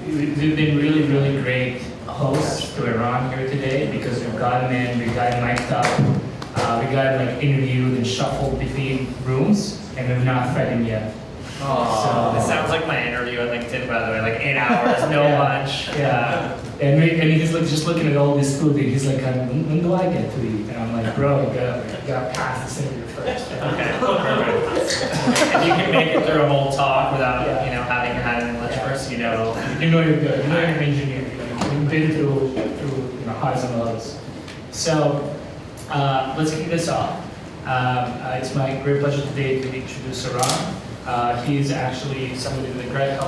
we've been really, really great hosts to Erran here today because we've got him in, we've got him mic'd up, we got him like interviewed and shuffled between rooms, and we've not fed him yet. Oh, this sounds like my interview at LinkedIn, by the way, like 8 hours, no lunch. Yeah. And he's like just looking at all this food, and he's like, when do I get to eat? And I'm like, bro, you gotta pass this interview first. Okay, perfect. If you can make it through a whole talk without, having had any lunch first, you know you're good. You know you're an engineer. You've been through highs and lows. So let's kick this off. It's my great pleasure today to introduce Erran. He's actually somebody that Greg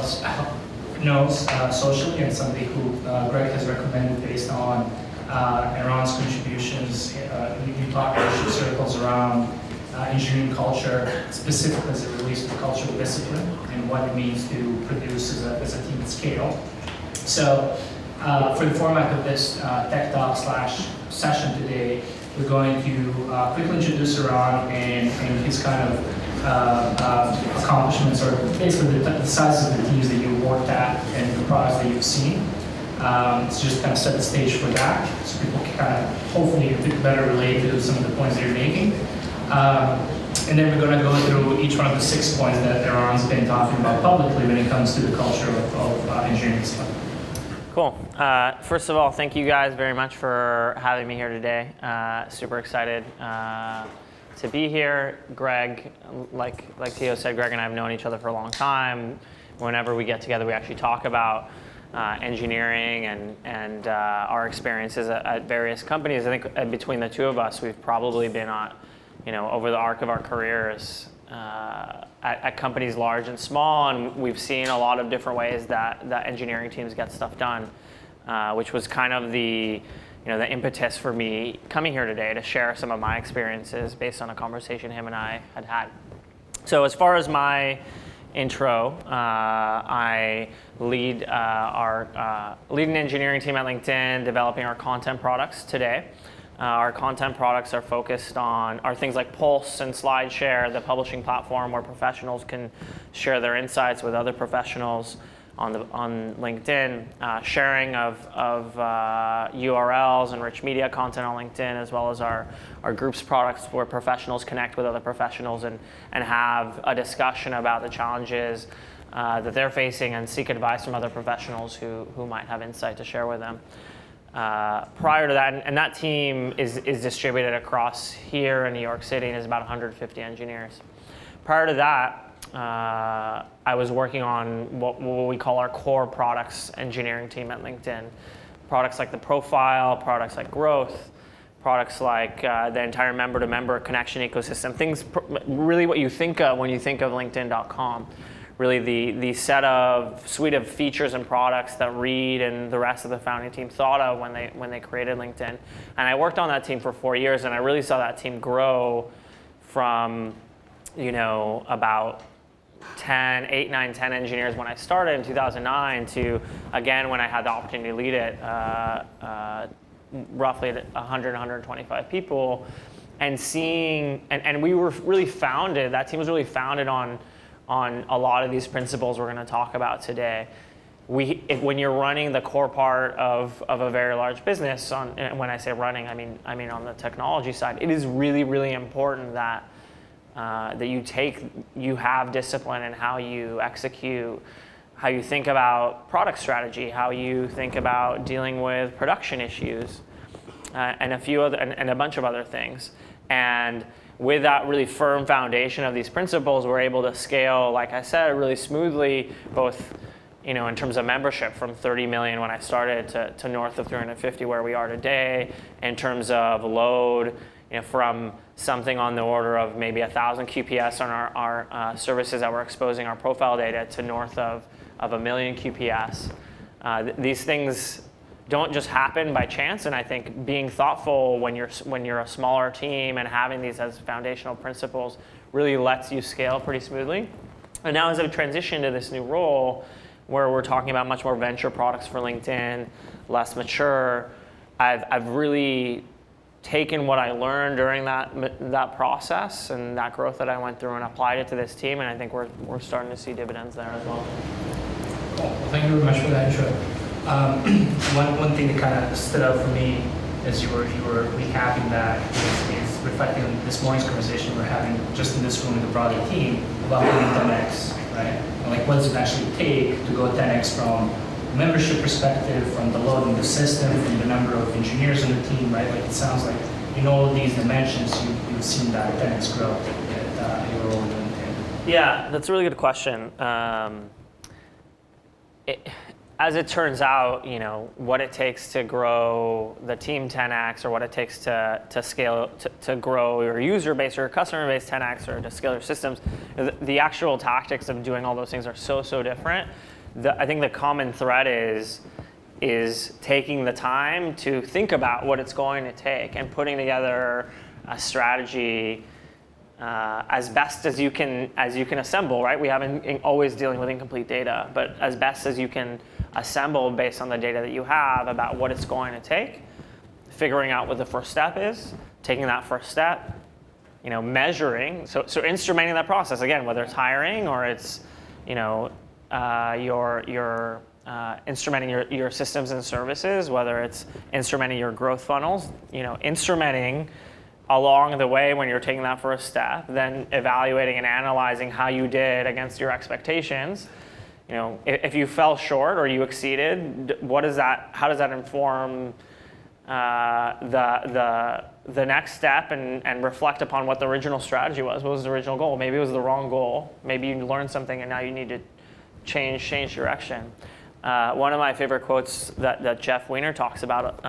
knows socially, and somebody who Greg has recommended based on Erran's contributions. We talk leadership circles around engineering culture, specifically as it relates to the culture of discipline and what it means to produce as a team at scale. So for the format of this Tech Talk / session today, we're going to quickly introduce Erran and his kind of accomplishments, or basically the size of the teams that you've worked at and the products that you've seen. To just kind of set the stage for that, so people can kind of hopefully better relate to some of the points that you're making. And then we're going to go through each one of the 6 points that Erran's been talking about publicly when it comes to the culture of engineering stuff. Cool. First of all, thank you guys very much for having me here today. Super excited to be here. Greg, like Tiho said, Greg and I have known each other for a long time. Whenever we get together, we actually talk about engineering and our experiences at various companies. I think between the two of us, we've probably been on, over the arc of our careers at companies large and small, and we've seen a lot of different ways that engineering teams get stuff done, which was kind of the impetus for me coming here today to share some of my experiences based on a conversation him and I had had. So as far as my intro, I lead an engineering team at LinkedIn, developing our content products today. Our content products are focused on things like Pulse and SlideShare, the publishing platform where professionals can share their insights with other professionals on LinkedIn, sharing of URLs and rich media content on LinkedIn, as well as our groups products where professionals connect with other professionals and have a discussion about the challenges that they're facing and seek advice from other professionals who might have insight to share with them. Prior to that, and that team is distributed across here in New York City and is about 150 engineers. Prior to that, I was working on what we call our core products engineering team at LinkedIn. Products like the profile, products like growth, products like the entire member-to-member connection ecosystem, things really what you think of when you think of LinkedIn.com. Really the suite of features and products that Reed and the rest of the founding team thought of when they created LinkedIn. And I worked on that team for 4 years, and I really saw that team grow from about 8, 9, 10 engineers when I started in 2009 to, again, when I had the opportunity to lead it, roughly 100, 125 people, and seeing, and we were really founded, that team was really founded on a lot of these principles we're going to talk about today. When you're running the core part of a very large business, and when I say running, I mean on the technology side, it is really, really important that you have discipline in how you execute, how you think about product strategy, how you think about dealing with production issues, and a bunch of other things. And with that really firm foundation of these principles, we're able to scale, like I said, really smoothly, both in terms of membership from 30 million when I started to north of 350 where we are today, in terms of load, from something on the order of maybe 1,000 QPS on our services that we're exposing our profile data to north of 1 million QPS. These things don't just happen by chance, and I think being thoughtful when you're a smaller team and having these as foundational principles really lets you scale pretty smoothly. And now as I've transitioned to this new role where we're talking about much more venture products for LinkedIn, less mature, I've really taken what I learned during that process and that growth that I went through and applied it to this team, and I think we're starting to see dividends there as well. Cool. Well, thank you very much for that intro. One thing that kind of stood out for me as you were recapping that is reflecting on this morning's conversation we're having just in this room with the broader team about getting 10x, right? And like what does it actually take to go 10x from a membership perspective, from the load in the system, from the number of engineers on the team, right? Like it sounds like in all of these dimensions, you've seen that 10x growth that you're all doing. Yeah, that's a really good question. As it turns out, what it takes to grow the team 10x, or what it takes to scale, to grow your user base or your customer base 10x, or to scale your systems, the actual tactics of doing all those things are so different. I think the common thread is taking the time to think about what it's going to take and putting together a strategy as best as you can assemble, right? We haven't always dealing with incomplete data, but as best as you can assemble based on the data that you have about what it's going to take, figuring out what the first step is, taking that first step, measuring, so instrumenting that process, again, whether it's hiring or it's, your instrumenting your systems and services, whether it's instrumenting your growth funnels, instrumenting along the way when you're taking that first step, then evaluating and analyzing how you did against your expectations. If you fell short or you exceeded, how does that inform the next step and reflect upon what the original strategy was? What was the original goal? Maybe it was the wrong goal. Maybe you learned something and now you need to change direction. One of my favorite quotes that Jeff Weiner talks about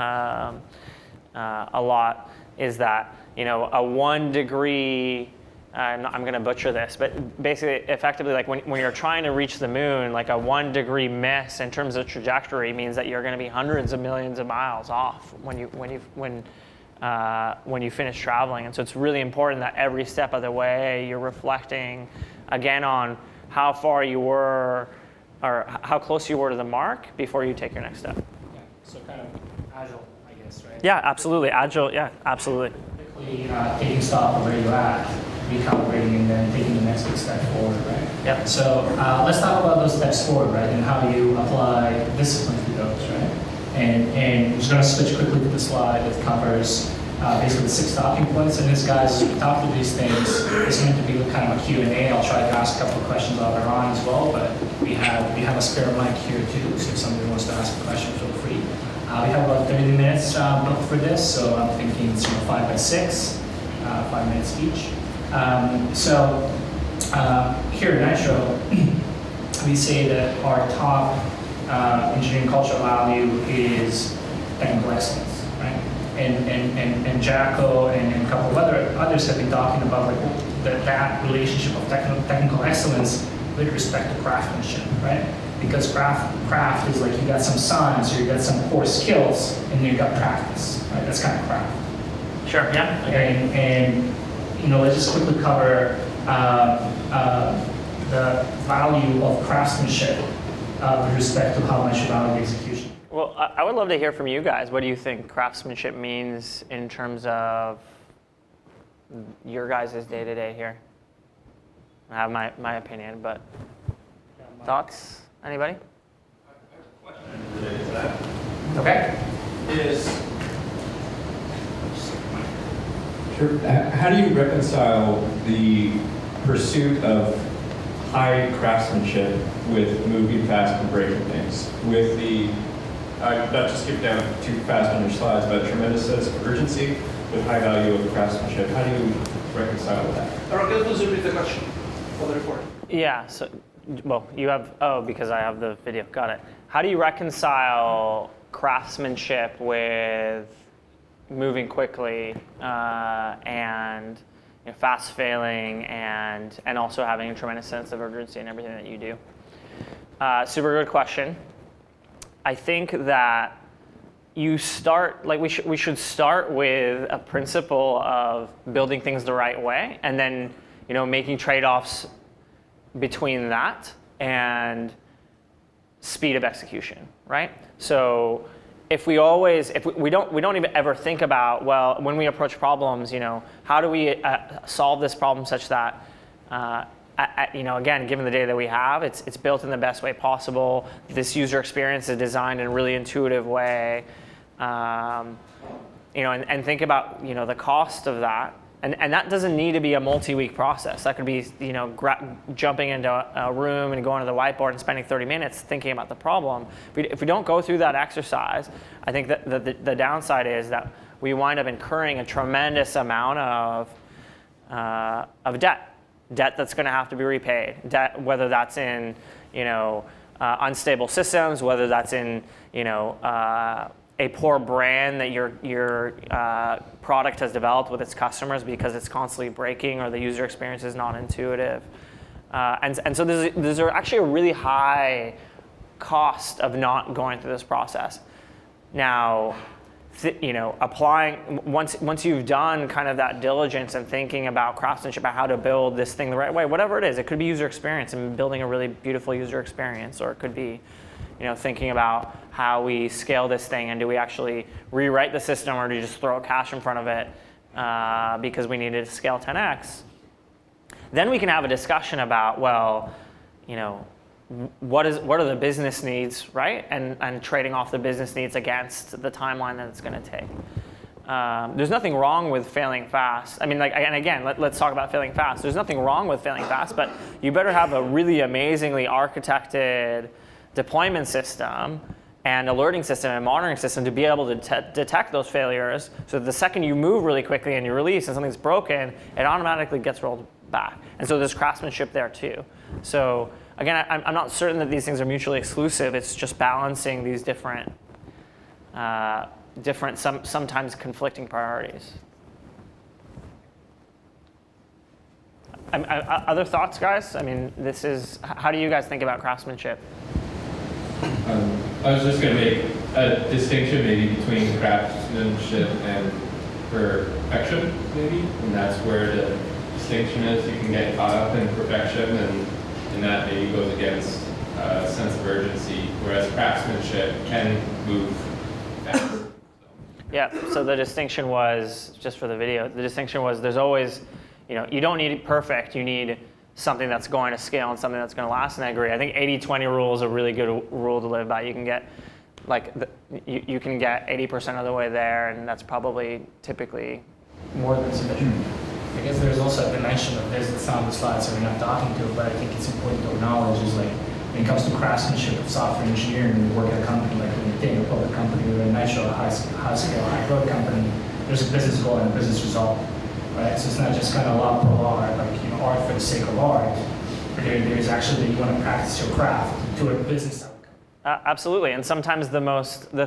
a lot is that a 1 degree, I'm going to butcher this, but basically, effectively, like when you're trying to reach the moon, like a 1 degree miss in terms of trajectory means that you're going to be hundreds of millions of miles off when you finish traveling. And so it's really important that every step of the way you're reflecting again on how far you were or how close you were to the mark before you take your next step. Yeah. So kind of agile, I guess, right? Yeah, absolutely. Agile. Yeah, absolutely. Taking stock of where you're at, recalibrating, and then taking the next big step forward, right? Yeah. So let's talk about those steps forward, right, and how you apply discipline to those, right? And I'm just going to switch quickly to the slide that covers basically the 6 talking points. And this, guys, as we talk through these things, it's going to be kind of a Q&A. I'll try to ask a couple of questions of Erran as well, but we have a spare mic here too, so if somebody wants to ask a question, feel free. We have about 30 minutes booked for this, so I'm thinking it's 5 by 6, 5 minutes each. Here at Nitro, we say that our top engineering cultural value is technical excellence, right? And Jacko and a couple of others have been talking about that relationship of technical excellence with respect to craftsmanship, right? Because craft is like you got some science or you got some core skills and then you got practice, right? That's kind of craft. Sure. Yeah. Okay. And let's just quickly cover the value of craftsmanship with respect to how much you value execution. Well, I would love to hear from you guys. What do you think craftsmanship means in terms of your guys' day-to-day here? I have my opinion, but thoughts? Anybody? I have a question related to that. Okay. How do you reconcile the pursuit of high craftsmanship with moving fast and breaking things? With the, not to skip down too fast on your slides, but tremendous sense of urgency with high value of craftsmanship. How do you reconcile that? Erran, can you please repeat the question for the report? Yeah. So, well, you have because I have the video. Got it. How do you reconcile craftsmanship with moving quickly and fast failing and also having a tremendous sense of urgency in everything that you do? Super good question. I think that you start, we should start with a principle of building things the right way and then making trade-offs between that and speed of execution, right? So if we don't even ever think about, when we approach problems, how do we solve this problem such that again, given the data that we have, it's built in the best way possible. This user experience is designed in a really intuitive way. And think about, the cost of that. And that doesn't need to be a multi-week process. That could be, jumping into a room and going to the whiteboard and spending 30 minutes thinking about the problem. If we don't go through that exercise, I think that the downside is that we wind up incurring a tremendous amount of debt that's going to have to be repaid. Debt, whether that's in, unstable systems, whether that's in, a poor brand that your product has developed with its customers because it's constantly breaking or the user experience is not intuitive. And so there's actually a really high cost of not going through this process. Now, applying, once you've done kind of that diligence and thinking about craftsmanship, about how to build this thing the right way, whatever it is, it could be user experience and building a really beautiful user experience, or it could be thinking about how we scale this thing, and do we actually rewrite the system, or do you just throw cash in front of it because we needed to scale 10x? Then we can have a discussion about, well, what are the business needs, right? And trading off the business needs against the timeline that it's going to take. There's nothing wrong with failing fast. I mean, and again, let's talk about failing fast. There's nothing wrong with failing fast, but you better have a really amazingly architected deployment system and alerting system and monitoring system to be able to detect those failures, so that the second you move really quickly and you release and something's broken, it automatically gets rolled back. And so there's craftsmanship there too. So again, I'm not certain that these things are mutually exclusive. It's just balancing these different sometimes conflicting priorities. Other thoughts, guys? I mean, how do you guys think about craftsmanship? I was just going to make a distinction maybe between craftsmanship and perfection, maybe, and that's where the distinction is. You can get caught up in perfection, and that maybe goes against a sense of urgency, whereas craftsmanship can move fast. Yeah, so the distinction was, just for the video, the distinction was there's always, you don't need it perfect, you need something that's going to scale and something that's going to last, and I agree. I think 80-20 rule is a really good rule to live by. You can get you can get 80% of the way there, and that's probably typically more than sufficient. I guess there's also a dimension of this that's not on the slide, so we're not talking to it, but I think it's important to acknowledge is when it comes to craftsmanship of software engineering, when you work at a company like a public company, or a Nitro, a high-scale, high-growth company, there's a business goal and a business result. Right? So it's not just kind of art for art, art for the sake of art. There's actually that you want to practice your craft to a business outcome. Absolutely, and sometimes the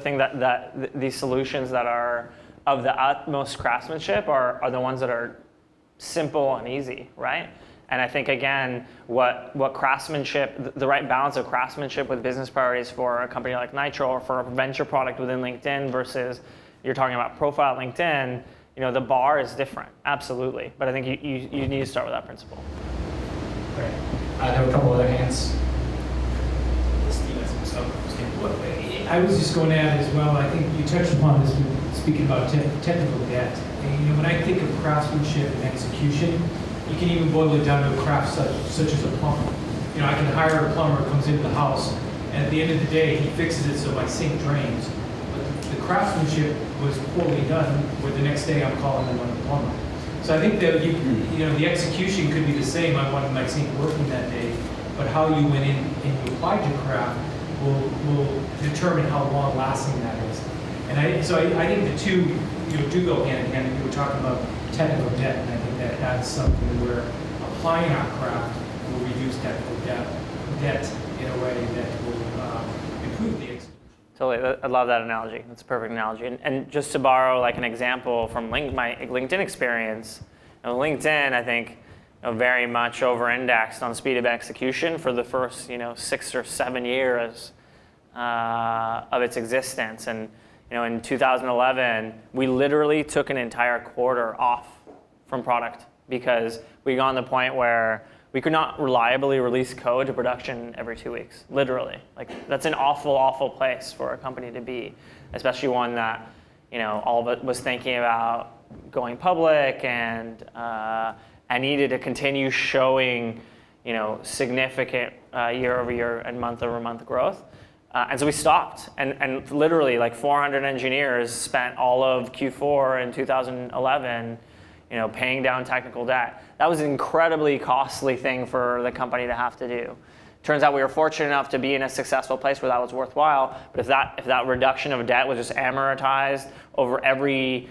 thing that these solutions that are of the utmost craftsmanship are the ones that are simple and easy, right? And I think again, what craftsmanship, the right balance of craftsmanship with business priorities for a company like Nitro, or for a venture product within LinkedIn versus you're talking about profile LinkedIn. The bar is different, absolutely. But I think you need to start with that principle. Great. There were a couple other hands. I was just going to add as well, I think you touched upon this when speaking about technical debt. And, when I think of craftsmanship and execution, you can even boil it down to a craft such as a plumber. I can hire a plumber who comes into the house, and at the end of the day, he fixes it so my sink drains. The craftsmanship was poorly done, where the next day I'm calling them on the plumber. So I think that the execution could be the same. I wanted my sink working that day, but how you went in and you applied your craft will determine how long lasting that is. And I think the two do go hand in hand. We were talking about technical debt, and I think that that's something where applying our craft will reduce technical debt in a way that will improve the execution. Totally, I love that analogy. That's a perfect analogy. And just to borrow an example from my LinkedIn experience, LinkedIn, I think, very much over-indexed on speed of execution for the first, 6 or 7 years of its existence. And, in 2011, we literally took an entire quarter off from product because we got to the point where we could not reliably release code to production every 2 weeks, literally. That's an awful, awful place for a company to be, especially one that, all of it was thinking about going public and needed to continue showing, significant year-over-year and month-over-month growth. And so we stopped, and literally like 400 engineers spent all of Q4 in 2011, paying down technical debt. That was an incredibly costly thing for the company to have to do. Turns out we were fortunate enough to be in a successful place where that was worthwhile. But if that reduction of debt was just amortized over every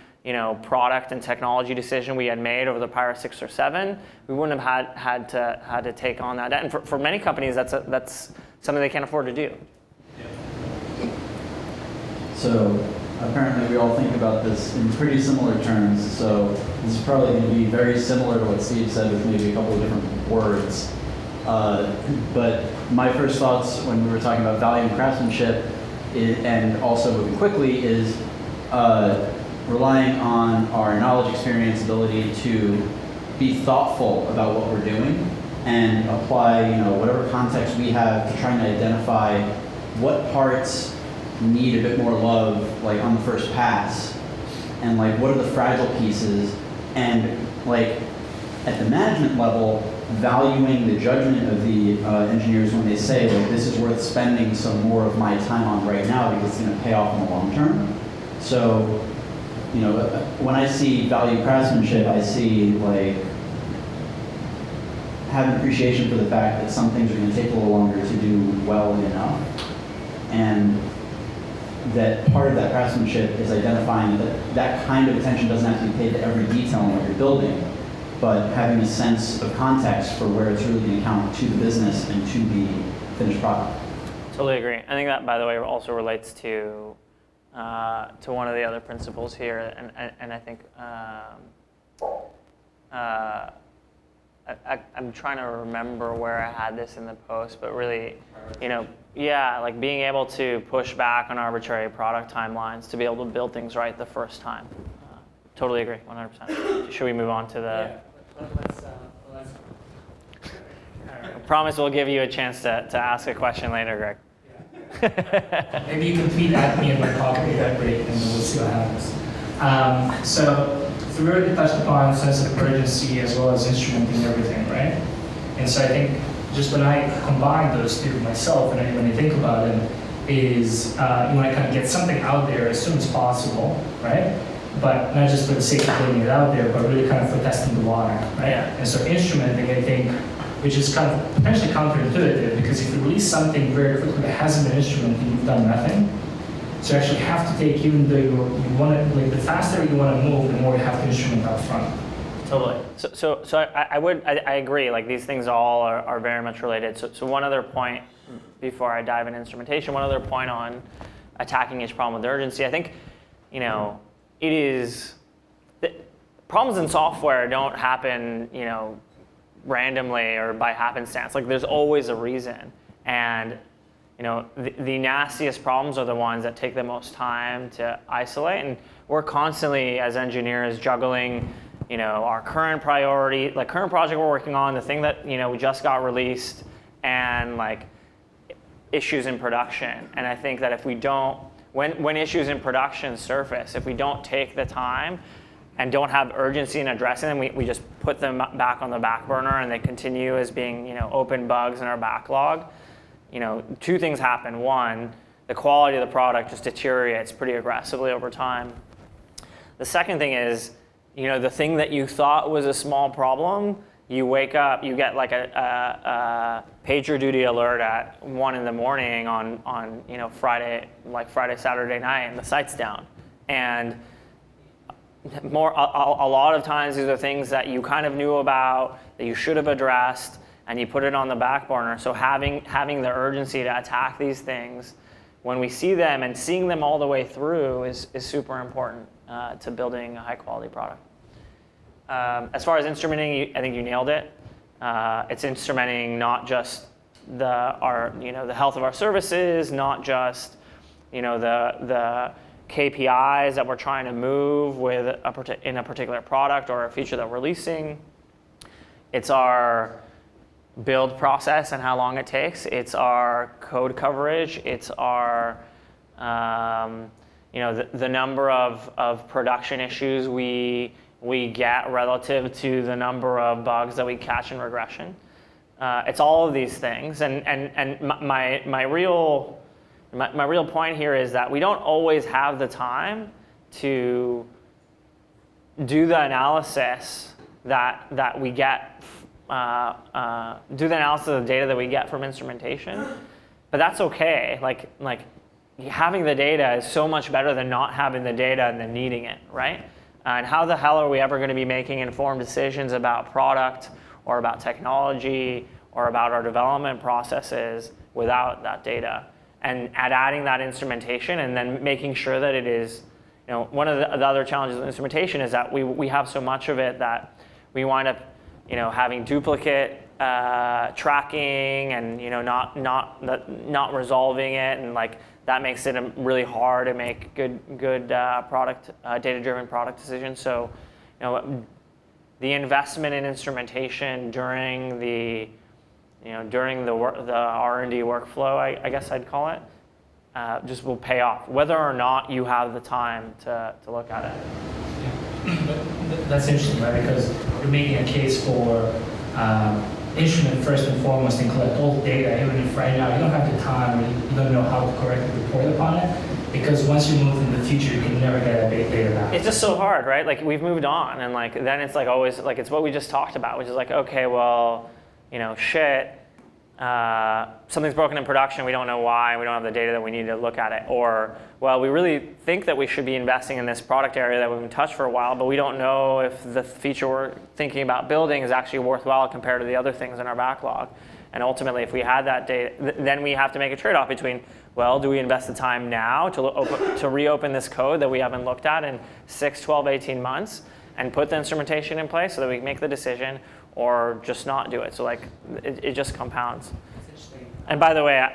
product and technology decision we had made over the prior 6 or 7, we wouldn't have had to take on that debt. And for many companies, that's something they can't afford to do. So apparently we all think about this in pretty similar terms. So this is probably going to be very similar to what Steve said with maybe a couple of different words. But my first thoughts when we were talking about value and craftsmanship and also moving quickly is relying on our knowledge, experience, ability to be thoughtful about what we're doing and apply whatever context we have to trying to identify what parts need a bit more love, like on the first pass, and like what are the fragile pieces, and like at the management level, valuing the judgment of the engineers when they say like this is worth spending some more of my time on right now because it's going to pay off in the long term. So, when I see value craftsmanship, I see like have an appreciation for the fact that some things are going to take a little longer to do well enough, and that part of that craftsmanship is identifying that that kind of attention doesn't have to be paid to every detail in what you're building, but having a sense of context for where it's really going to count to the business and to the finished product. Totally agree. I think that, by the way, also relates to one of the other principles here, and I think I'm trying to remember where I had this in the post, but really, like being able to push back on arbitrary product timelines to be able to build things right the first time. Totally agree, 100%. Should we move on to the? Yeah. Let's I promise we'll give you a chance to ask a question later, Greg. maybe you can tweet at me in my pocket with that break, and we'll see what happens. So we already touched upon sense of urgency as well as instrumenting everything, right? And so I think just when I combine those two myself, and when I think about it, is you want to kind of get something out there as soon as possible, right? But not just for the sake of getting it out there, but really kind of for testing the water, right? Yeah. And so instrumenting, I think, which is kind of potentially counterintuitive, because if you release something very quickly that hasn't been instrumented, you've done nothing. So you actually have to take, even though you want to, like the faster you want to move, the more you have to instrument up front. Totally. So I agree. Like these things all are very much related. So one other point before I dive into instrumentation, one other point on attacking each problem with urgency. I think, it is problems in software don't happen, randomly or by happenstance. Like there's always a reason, and the nastiest problems are the ones that take the most time to isolate. And we're constantly, as engineers, juggling, our current priority, like current project we're working on, the thing that we just got released, and like issues in production. And I think that if we don't, when issues in production surface, if we don't take the time and don't have urgency in addressing them, we just put them back on the back burner and they continue as being open bugs in our backlog. Two things happen. One, the quality of the product just deteriorates pretty aggressively over time. The second thing is, the thing that you thought was a small problem, you wake up, you get like a PagerDuty alert at 1 in the morning on Friday, Saturday night, and the site's down. And a lot of times these are things that you kind of knew about, that you should have addressed, and you put it on the back burner. So having the urgency to attack these things when we see them and seeing them all the way through is super important to building a high quality product. As far as instrumenting, I think you nailed it. It's instrumenting not just the health of our services, not just the KPIs that we're trying to move with in a particular product or a feature that we're releasing. It's our build process and how long it takes. It's our code coverage. It's our the number of production issues we get relative to the number of bugs that we catch in regression. it's all of these things. And my real point here is that we don't always have the time to do the analysis that we get, do the analysis of the data that we get from instrumentation. But that's okay. Like having the data is so much better than not having the data and then needing it, right? And how the hell are we ever going to be making informed decisions about product or about technology or about our development processes without that data? And adding that instrumentation and then making sure that it is, one of the other challenges with instrumentation is that we have so much of it that we wind up, having duplicate tracking and not resolving it, and like that makes it really hard to make good product data-driven product decisions. So, the investment in instrumentation during the R&D workflow, I guess I'd call it, just will pay off, whether or not you have the time to look at it. That's interesting, right? Because you're making a case for instrument first and foremost and collect all the data, even if right now you don't have the time or you don't know how to correctly report upon it. Because once you move in the future, you can never get that big data back. It's just so hard, right? Like we've moved on, and like then it's like always like it's what we just talked about, which is like, okay, well, shit. Something's broken in production, we don't know why, we don't have the data that we need to look at it. Or, well, we really think that we should be investing in this product area that we've been touched for a while, but we don't know if the feature we're thinking about building is actually worthwhile compared to the other things in our backlog. And ultimately, if we had that data, then we have to make a trade-off between, well, do we invest the time now to reopen this code that we haven't looked at in 6, 12, 18 months and put the instrumentation in place so that we can make the decision, or just not do it. So like it just compounds. And by the way,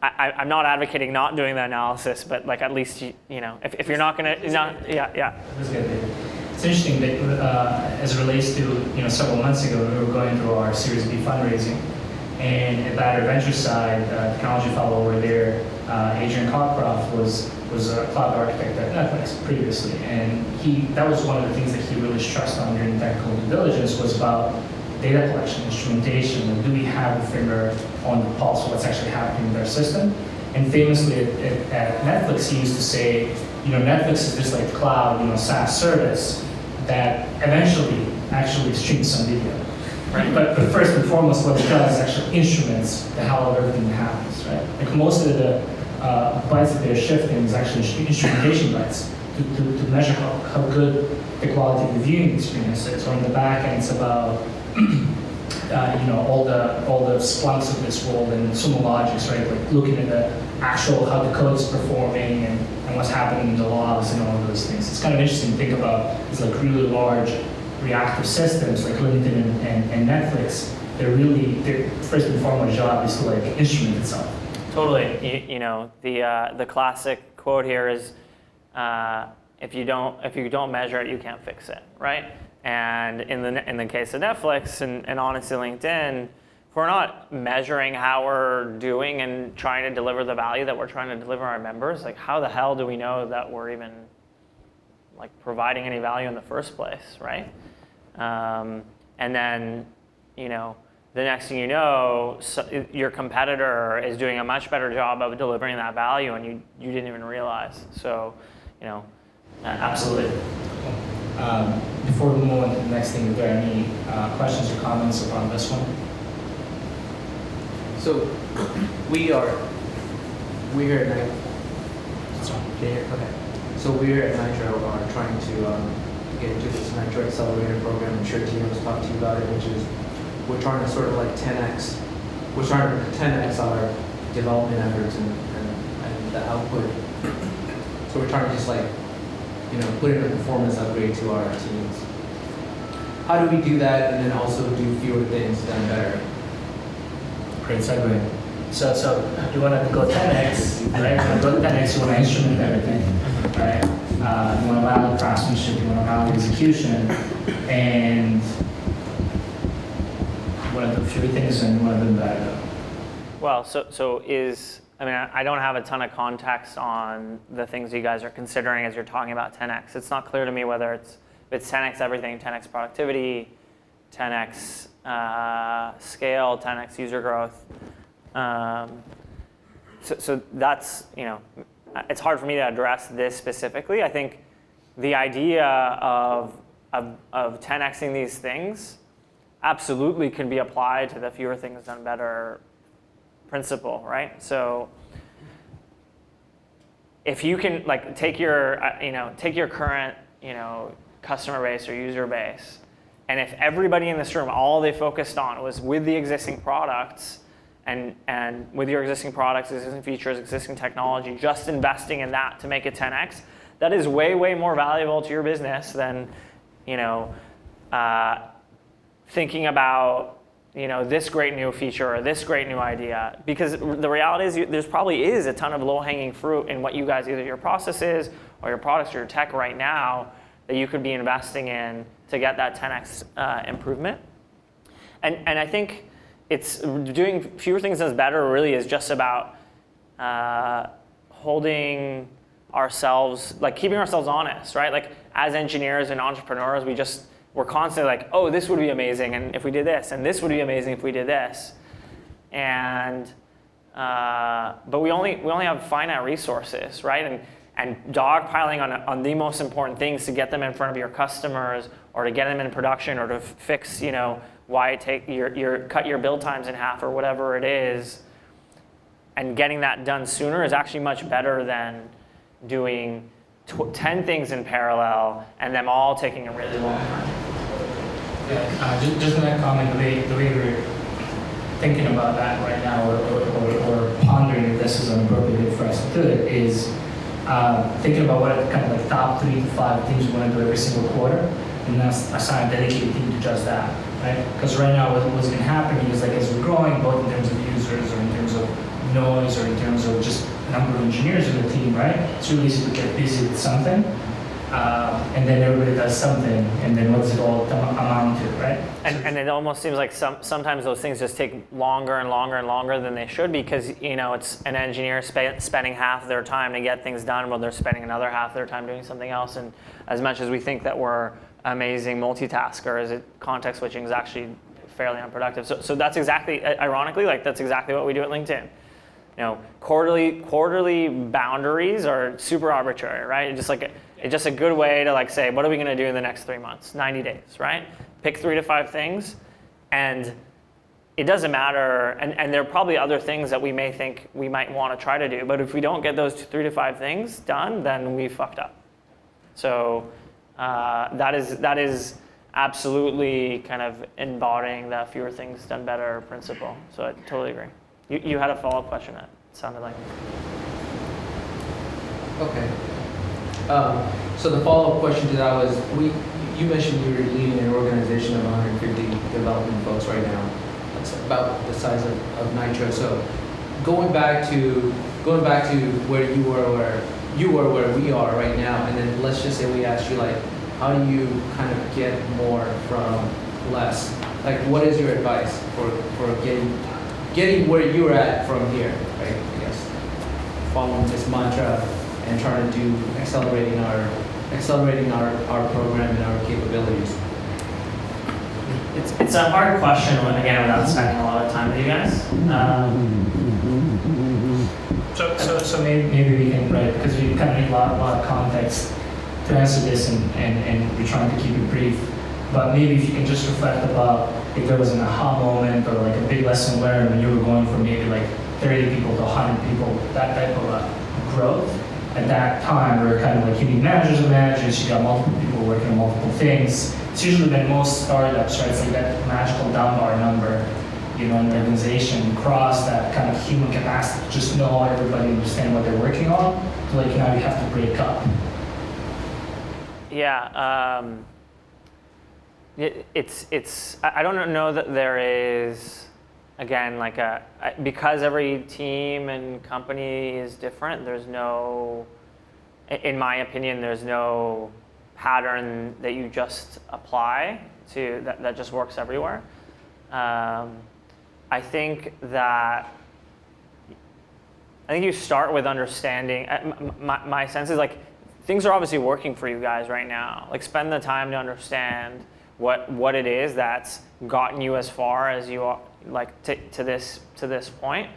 I'm not advocating not doing the analysis, but like at least if you're not gonna yeah. That's good. It's interesting that as it relates to several months ago we were going through our Series B fundraising, and at Batter Venture side, technology fellow over there, Adrian Cockcroft was a cloud architect at Netflix previously, and that was one of the things that he really stressed on during technical due diligence was about data collection, instrumentation, and do we have a finger on the pulse of what's actually happening in their system? And famously at Netflix, he used to say, Netflix is just like cloud, SaaS service that eventually actually streams some video, right? But first and foremost, what it does is actually instruments the hell of everything that happens, right? Like most of the bytes that they're shifting is actually instrumentation bytes to measure how good the quality of the viewing experience is. Or in the back end, it's about all the Splunks of this world and Sumo Logics, right? Like looking at the actual how the code is performing and what's happening in the logs and all of those things. It's kind of interesting to think about these like really large reactive systems like LinkedIn and Netflix. Their first and foremost job is to like instrument itself. Totally. The classic quote here is, if you don't measure it, you can't fix it, right? And in the case of Netflix and honestly LinkedIn, if we're not measuring how we're doing and trying to deliver the value that we're trying to deliver our members, like how the hell do we know that we're even like providing any value in the first place, right? And then, the next thing you know, your competitor is doing a much better job of delivering that value, and you didn't even realize. So, absolutely. Before we move on to the next thing, are there any questions or comments upon this one? So we are at Nitro. Okay. So we're at Nitro are trying to get into this Nitro Accelerator program. I'm sure Tiho has talked to you about it, which is we're trying to sort of like 10x. We're trying to 10x our development efforts and the output. So we're trying to just like put in a performance upgrade to our teams. How do we do that and then also do fewer things done better? Great segue. So you want to go 10x, right? You want to go 10x, you want to instrument everything, right? You want to value craftsmanship, you want to value execution, and you want to do fewer things and you want to do better. Well, I don't have a ton of context on the things you guys are considering as you're talking about 10x. It's not clear to me whether it's 10x everything, 10x productivity, 10x scale, 10x user growth. So that's, it's hard for me to address this specifically. I think the idea of 10xing these things absolutely can be applied to the fewer things done better principle, right? So if you can take your current customer base or user base, and if everybody in this room, all they focused on was with the existing products and with your existing products, existing features, existing technology, just investing in that to make it 10x, that is way, way more valuable to your business than thinking about this great new feature or this great new idea. Because the reality is there's probably is a ton of low-hanging fruit in what you guys, either your processes or your products or your tech right now, that you could be investing in to get that 10x improvement. And I think it's doing fewer things is better really is just about holding ourselves, keeping ourselves honest, right? As engineers and entrepreneurs, we're constantly oh, this would be amazing, and if we did this, and this would be amazing if we did this. And but we only have finite resources, right? And dogpiling on the most important things to get them in front of your customers, or to get them in production, or to fix why cut your build times in half or whatever it is, and getting that done sooner is actually much better than doing 10 things in parallel and them all taking a really long time. Yeah, just in that comment, the way we're thinking about that right now, or pondering if this is an appropriate way for us to do it, is thinking about what are kind of top 3 to 5 things we want to do every single quarter, and then assign a dedicated team to just that, right? Because right now what's been happening is as we're growing, both in terms of users or in terms of noise or in terms of just number of engineers in the team, right? It's really easy to get busy with something, and then everybody does something, and then what does it all amount to, right? And it almost seems like sometimes those things just take longer and longer and longer than they should, because it's an engineer spending half their time to get things done while they're spending another half their time doing something else. And as much as we think that we're amazing multitaskers, context switching is actually fairly unproductive. So that's exactly, ironically, that's exactly what we do at LinkedIn. Quarterly boundaries are super arbitrary, right? It's just a good way to say, what are we going to do in the next 3 months, 90 days, right? Pick 3 to 5 things, and it doesn't matter. And there are probably other things that we may think we might want to try to do, but if we don't get those 3 to 5 things done, then we fucked up. So that is absolutely kind of embodying the fewer things done better principle. So I totally agree. You had a follow-up question, it sounded like. Okay. So the follow-up question to that was, you mentioned you were leading an organization of 150 development folks right now. That's about the size of Nitro. So going back to where you were where we are right now, and then let's just say we asked you how do you kind of get more from less? What is your advice for getting where you're at from here, right? I guess following this mantra and trying to do accelerating our program and our capabilities. It's a hard question, again, without spending a lot of time with you guys. So maybe we can, right, because we kind of need a lot of context to answer this, and we're trying to keep it brief. But maybe if you can just reflect about if there was an aha moment or a big lesson learned when you were going from maybe 30 people to 100 people, that type of growth. At that time, we were kind of you need managers of managers, you got multiple people working on multiple things. It's usually been most startups, right? It's that magical Dunbar number, in the organization. You cross that kind of human capacity to just know everybody, understand what they're working on, to now you have to break up. Yeah, I don't know that there is, again, because every team and company is different, there's no, in my opinion, there's no pattern that you just apply to, that just works everywhere. I think you start with understanding, my sense is things are obviously working for you guys right now. Spend the time to understand what it is that's gotten you as far as you are, like to this point,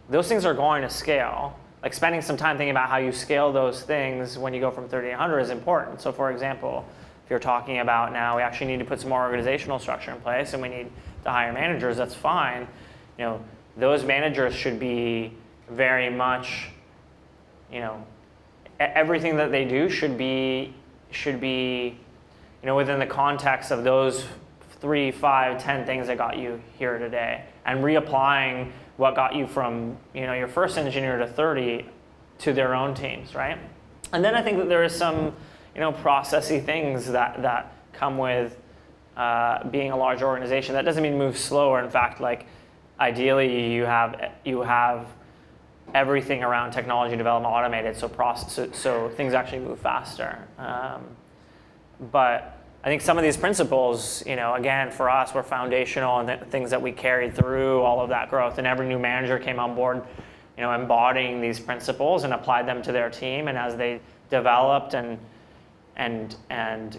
those things are going to scale. Like spending some time thinking about how you scale those things when you go from 30 to 100 is important. So for example, if you're talking about now we actually need to put some more organizational structure in place and we need to hire managers, that's fine. You know, those managers should be very much, you know, everything that they do should be, you know, within the context of those 3, 5, 10 things that got you here today, and reapplying what got you from, you know, your first engineer to 30 to their own teams, right? And then I think that there is some, you know, processy things that come with being a large organization. That doesn't mean move slower. In fact, like ideally you have everything around technology development automated, so things actually move faster. But I think some of these principles, you know, again, for us, were foundational and things that we carried through all of that growth. And every new manager came on board, you know, embodying these principles and applied them to their team. And as they developed and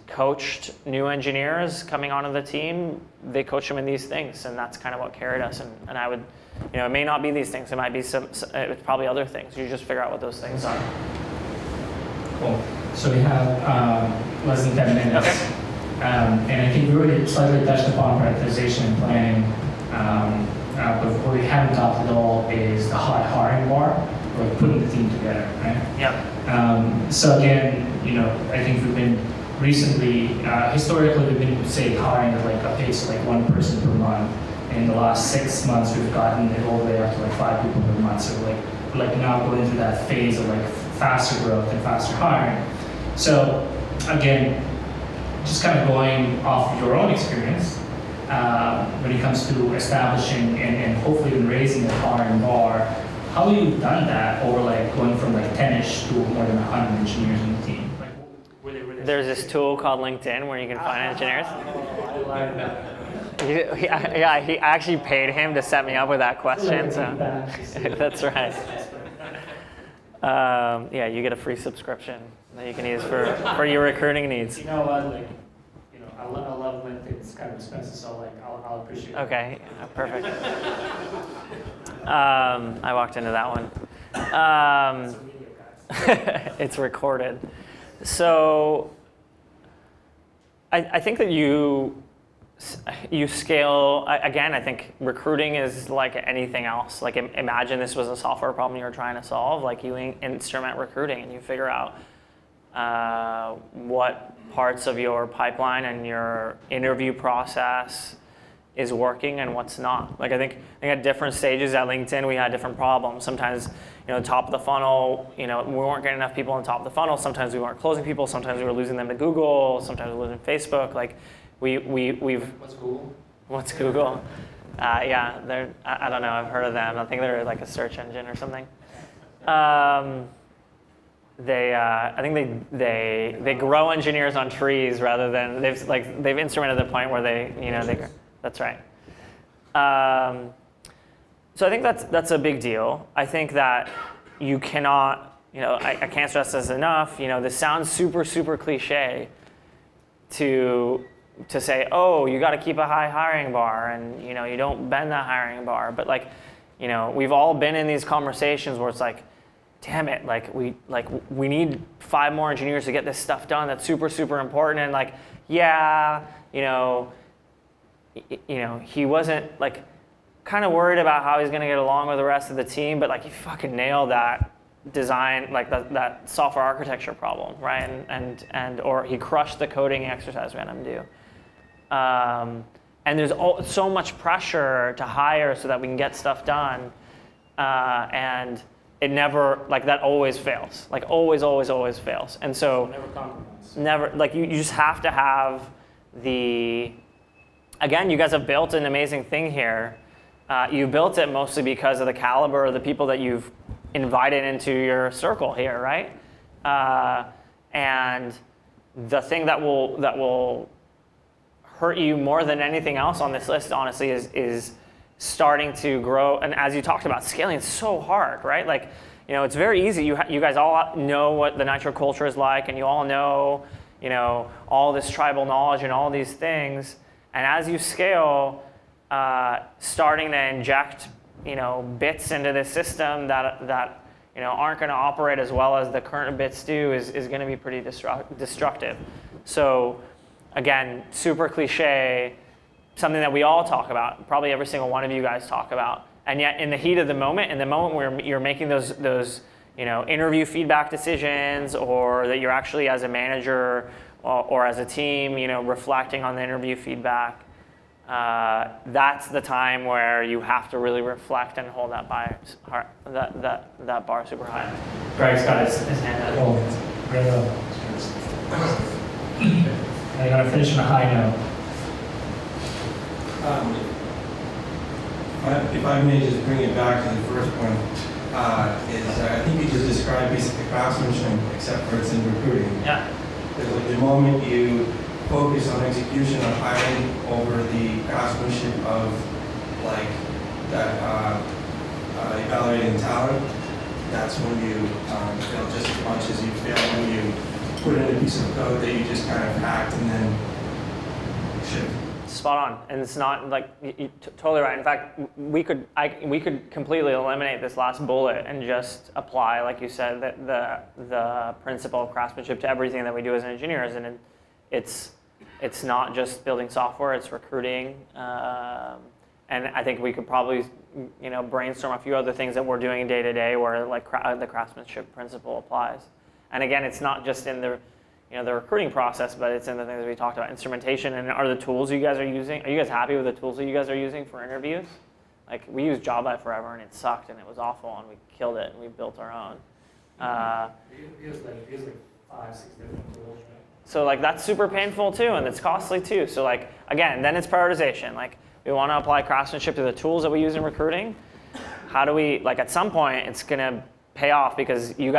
coached new engineers coming onto the team, they coached them in these things. And that's kind of what carried us. And I would, you know, it may not be these things. It might be it's probably other things. You just figure out what those things are. Cool. So we have less than 10 minutes. Okay. And I think we already slightly touched upon prioritization and planning, but what we haven't talked at all is the hot hiring bar, or putting the team together, right? Yep. So again, you know, I think we've been recently, historically, we've been, say, hiring at like a pace of like 1 person per month. In the last 6 months, we've gotten it all the way up to like 5 people per month. So like now going through that phase of like faster growth and faster hiring. So again, just kind of going off your own experience, when it comes to establishing and hopefully even raising the hiring bar, how have you done that over like going from like 10-ish to more than 100 engineers in the team? Like, There's this tool called LinkedIn where you can find engineers. I like that. Yeah, he actually paid him to set me up with that question. So that's right. Yeah, you get a free subscription that you can use for your recruiting needs. You know what? Like, you know, I love LinkedIn. It's kind of expensive, so like I'll appreciate it. Okay, perfect. I walked into that one. It's recorded. So I think that you scale, again, I think recruiting is like anything else. Like imagine this was a software problem you were trying to solve, like you instrument recruiting and you figure out what parts of your pipeline and your interview process is working and what's not. Like I think at different stages at LinkedIn, we had different problems. Sometimes, you know, top of the funnel, you know, we weren't getting enough people on top of the funnel. Sometimes we weren't closing people. Sometimes we were losing them to Google. Sometimes we were losing Facebook. Like we've. What's Google? What's Google? Yeah, they're. I don't know. I've heard of them. I think they're like a search engine or something. I think they grow engineers on trees rather than they've instrumented the point where they. That's right. So I think that's a big deal. I think that you cannot, you know, I can't stress this enough. You know, this sounds super cliche to say, oh, you got to keep a high hiring bar, and you know, you don't bend that hiring bar. But like, you know, we've all been in these conversations where it's like, damn it, we need 5 more engineers to get this stuff done. That's super important. And like, yeah, you know, he wasn't like kind of worried about how he's going to get along with the rest of the team, but like he fucking nailed that design, like that software architecture problem, right? And or he crushed the coding exercise we had him do. And there's so much pressure to hire so that we can get stuff done, and it never, like that always fails, like always fails. And so Never compromise. Never, like you just have to have again, you guys have built an amazing thing here. You built it mostly because of the caliber of the people that you've invited into your circle here, right? And the thing that will hurt you more than anything else on this list, honestly, is starting to grow. And as you talked about, scaling is so hard, right? Like, you know, it's very easy. You guys all know what the Nitro culture is like, and you all know, all this tribal knowledge and all these things. And as you scale, starting to inject, bits into this system that aren't going to operate as well as the current bits do is going to be pretty destructive. So again, super cliche, something that we all talk about, probably every single one of you guys talk about. And yet in the heat of the moment, in the moment where you're making those interview feedback decisions, or that you're actually as a manager or as a team, reflecting on the interview feedback, that's the time where you have to really reflect and hold that bar super high. Greg's got his hand up. I gotta finish on a high note. If I may just bring it back to the first point, I think you just described basically craftsmanship, except for it's in recruiting. Yeah. Because like the moment you focus on execution of hiring over the craftsmanship of like that evaluating talent, that's when you fail just as much as you fail when you put in a piece of code that you just kind of hacked and then shipped. Spot on, and it's not like you're totally right. In fact, we could completely eliminate this last bullet and just apply, like you said, the principle of craftsmanship to everything that we do as engineers. And it's not just building software; it's recruiting. And I think we could probably brainstorm a few other things that we're doing day to day where like the craftsmanship principle applies. And again, it's not just in the recruiting process, but it's in the things we talked about, instrumentation. And are the tools you guys are using, are you guys happy with the tools that you guys are using for interviews? Like we used Java forever and it sucked and it was awful and we killed it and we built our own. We use like 5, 6 different tools, right? So like that's super painful too, and it's costly too. So like, again, then it's prioritization. Like we want to apply craftsmanship to the tools that we use in recruiting. How do we, like at some point it's gonna pay off because you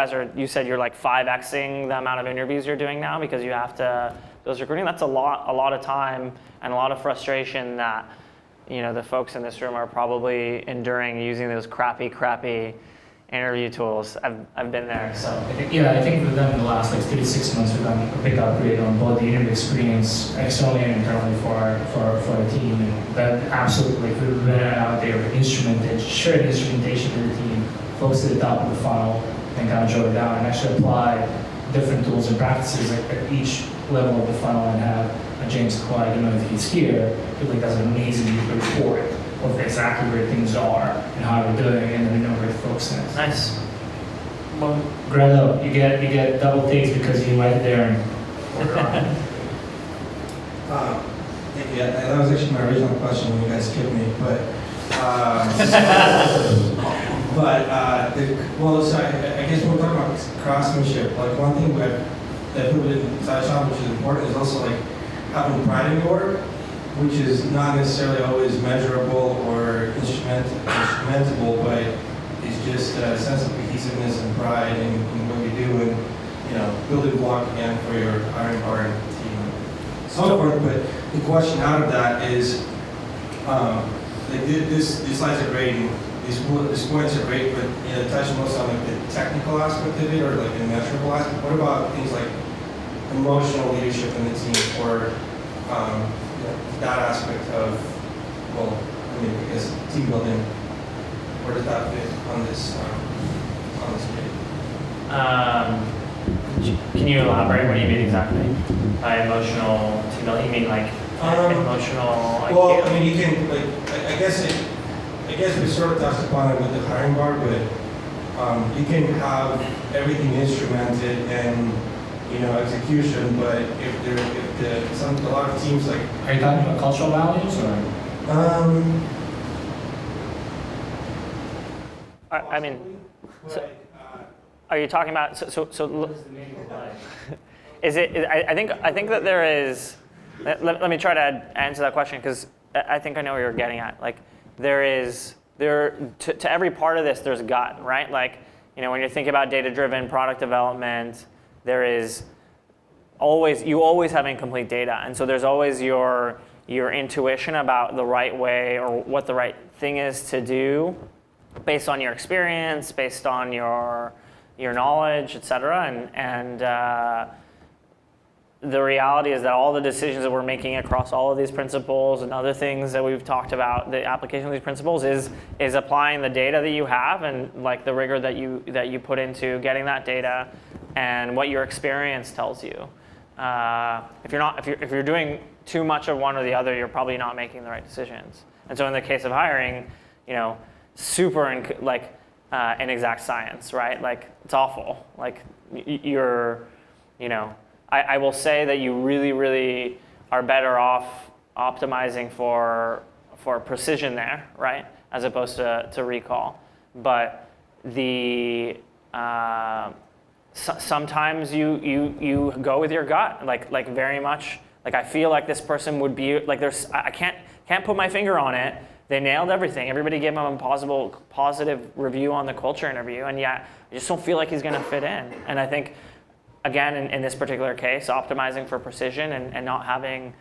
said you're like 5xing the amount of interviews you're doing now because you have to, those recruiting, that's a lot of time and a lot of frustration that, the folks in this room are probably enduring using those crappy interview tools. I've been there, so. I think with them in the last like 3 to 6 months we've done a big upgrade on both the interview experience externally and internally for our team. And that absolutely, we ran out there with shared instrumentation to the team, folks at the top of the funnel, and kind of drove it down and actually apply different tools and practices at each level of the funnel and have James Clay, I don't know if he's here, he really does an amazing report of exactly where things are and how we're doing, and then we know where the focus is. Nice. Well, Greta, you get double takes because you went there and worked on it. Yeah, that was actually my original question when you guys skipped me, but so I guess when we're talking about craftsmanship, like one thing that people didn't touch on, which is important, is also like having pride in your work, which is not necessarily always measurable or instrumentable, but it's just a sense of cohesiveness and pride in what you do, and building block again for your hiring part of the team. So forth, but the question out of that is, like these slides are great, and these points are great, but touch most on like the technical aspect of it or like the measurable aspect. What about things like emotional leadership in the team, or that aspect of, I guess team building? Where does that fit on this page? Can you elaborate what you mean exactly by emotional team building? You mean like emotional? Well, I mean, you can like I guess we sort of touched upon it with the hiring bar, but you can have everything instrumented and execution, but a lot of teams like. Are you talking about cultural values or? I mean, are you talking about so? What is the meaning of life? Is it? I think that there is. Let me try to answer that question because I think I know where you're getting at. Like to every part of this, there's gut, right? Like when you're thinking about data-driven product development, there is you always have incomplete data, and so there's always your intuition about the right way or what the right thing is to do, based on your experience, based on your knowledge, et cetera, and the reality is that all the decisions that we're making across all of these principles and other things that we've talked about, the application of these principles is applying the data that you have and like the rigor that you put into getting that data and what your experience tells you. If you're doing too much of one or the other, you're probably not making the right decisions. And so in the case of hiring, super inexact science, right? Like it's awful. Like I will say that you really, really are better off optimizing for precision there, right? As opposed to recall. But sometimes you go with your gut, like very much. Like I feel like this person would be like I can't put my finger on it. They nailed everything. Everybody gave him a positive review on the culture interview, and yet I just don't feel like he's going to fit in. And I think, again, in this particular case, optimizing for precision and not having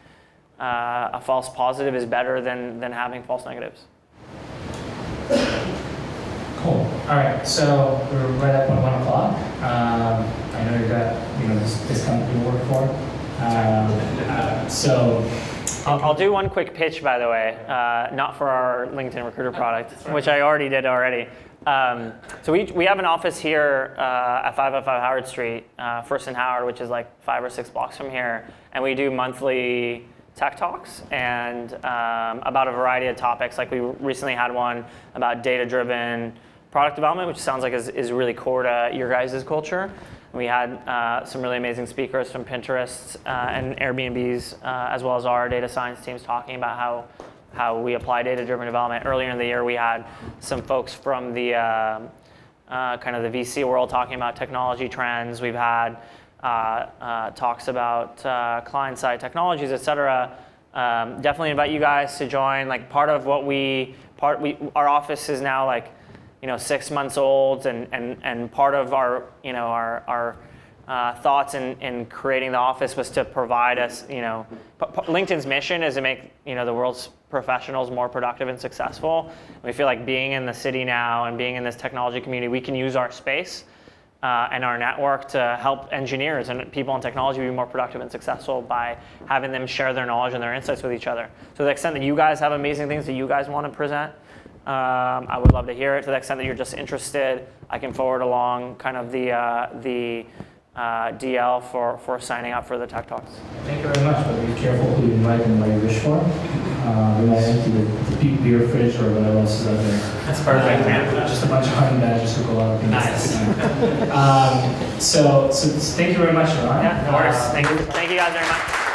a false positive is better than having false negatives. Cool. All right. So we're right up on 1 o'clock. I know you've got this company you work for. So I'll do one quick pitch, by the way, not for our LinkedIn Recruiter product, which I already did. So we have an office here at 505 Howard Street, First and Howard, which is like 5 or 6 blocks from here, and we do monthly tech talks and about a variety of topics. Like we recently had one about data-driven product development, which sounds like is really core to your guys' culture. We had some really amazing speakers from Pinterest and Airbnbs, as well as our data science teams talking about how we apply data-driven development. Earlier in the year, we had some folks from the kind of the VC world talking about technology trends. We've had talks about client-side technologies, et cetera. Definitely invite you guys to join. Like part of what our office is now like 6 months old, and part of our our thoughts in creating the office was to provide us, LinkedIn's mission is to make the world's professionals more productive and successful. We feel like being in the city now and being in this technology community, we can use our space and our network to help engineers and people in technology be more productive and successful by having them share their knowledge and their insights with each other. To the extent that you guys have amazing things that you guys want to present, I would love to hear it. To the extent that you're just interested, I can forward along kind of the DL for signing up for the Tech Talks. Thank you very much, but be careful who you invite and what you wish for. We might empty the big beer fridge or whatever else is out there. That's perfect, man. Just a bunch of honey badgers who go out. Nice. So thank you very much, Erran. Yeah, no worries. Thank you guys very much.